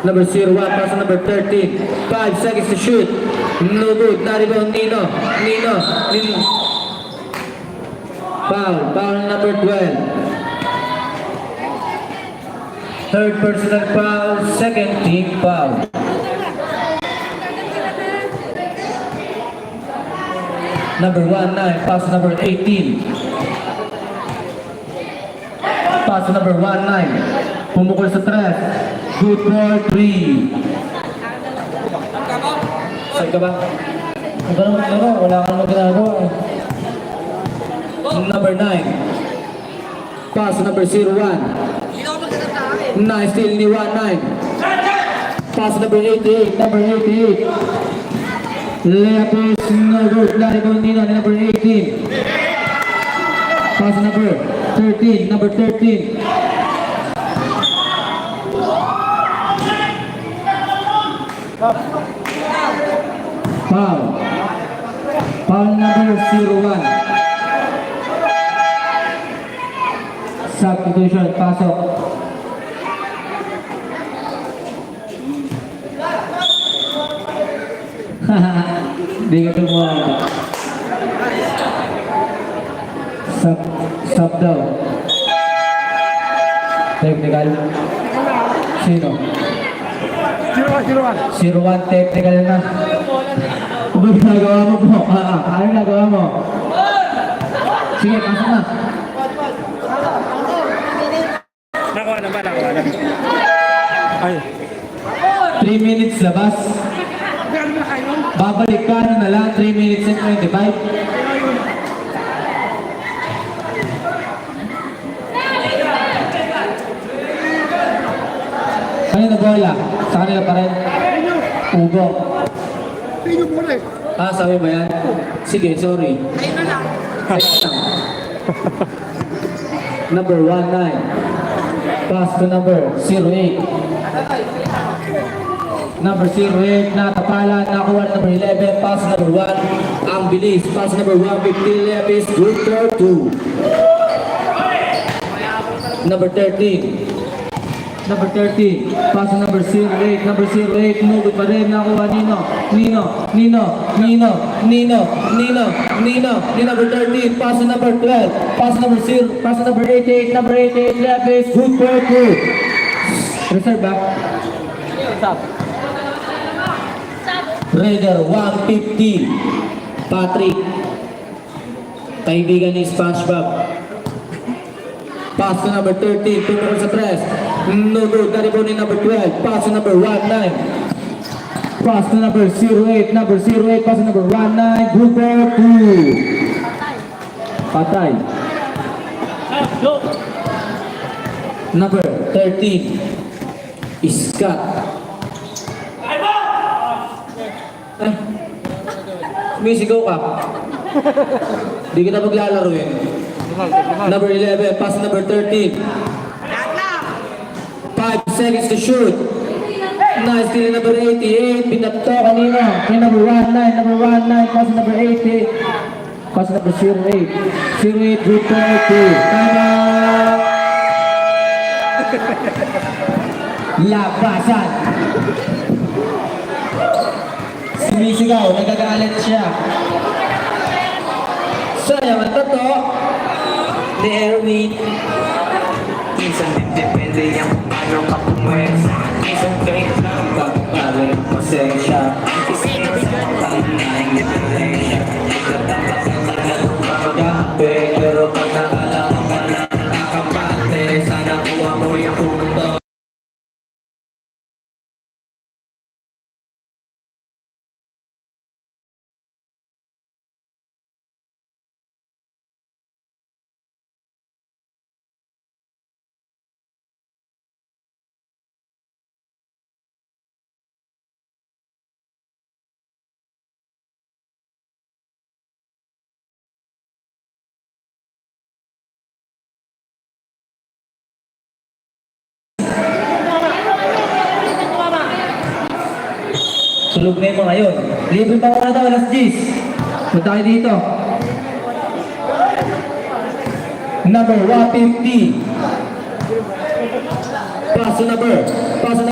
Number 01, pass to number 13. 5 seconds to shoot. No good. Naribang Nino. Foul number 12. Third personal foul, second team foul. Number 19, pass number 18. Pass number 19. Pumukol sa tres. Good for 3. Saan ka ba? Ang ganun laro, wala kang magagawa eh. Number 9. Pass number 01. Nice steal ni 19. Pass number 88. Number 88. Layup is no good. Laribang Nino ni number 18. Pass number 13. Number 13. Foul. Foul number 01. Substitution. Pasok. Hindi ka tumuha. Stop daw. Technical. Sino? 01 technical na. Ano ginagawa mo po? Ano ginagawa mo? Sige, pasok na. Nakuha na. Ay. 3 minutes labas. Babalik ka na lang. 3 minutes and 25. Kanina bola? Sa kanila pa rin? Ugo. Sabi ba yan? Sige, sorry. Number 19. Pass to number 08. Number 08, natapalan, nakuha number 11, pass number 1. Ang bilis, pass number 1, 50 left is good for 2. Number 13. Number 13, pass number 08, number 08, no good pa rin, nakuha Nino, number 13, pass number 12, pass number 88, number 88, left is good for 2. Reserve back. Raider 150, Patrick, kaibigan ni SpongeBob. Pass to number 13, tumukol sa tres. No good, naribon ni number 12. Pass to number 19. Pass to number 08. Number 08, pass to number 19. Good for 2. Patay. Number 13. Scott. Sumisigaw ka. Di kita maglalaro yun. Number 11, pass number 13. 5 seconds to shoot. Nice steal number 88. Pinapto kanina. Kay number 19. Number 19, pass number 88. Pass number 08. 08, good for 2. Tama! Labasan. Sumisigaw, nagagalit siya. Sayang ang tato ni Erwin. Minsan din depende yung paano ka pumwesa. Minsan kayo lang Pagpalit, pasensya. Pero pag nakalaman ka na nakapate, sana kuha mo yung punto. Tulog na yung mga yun. Libre pa wala daw, alas 10. Punta tayo dito. Number 150. Pass to number.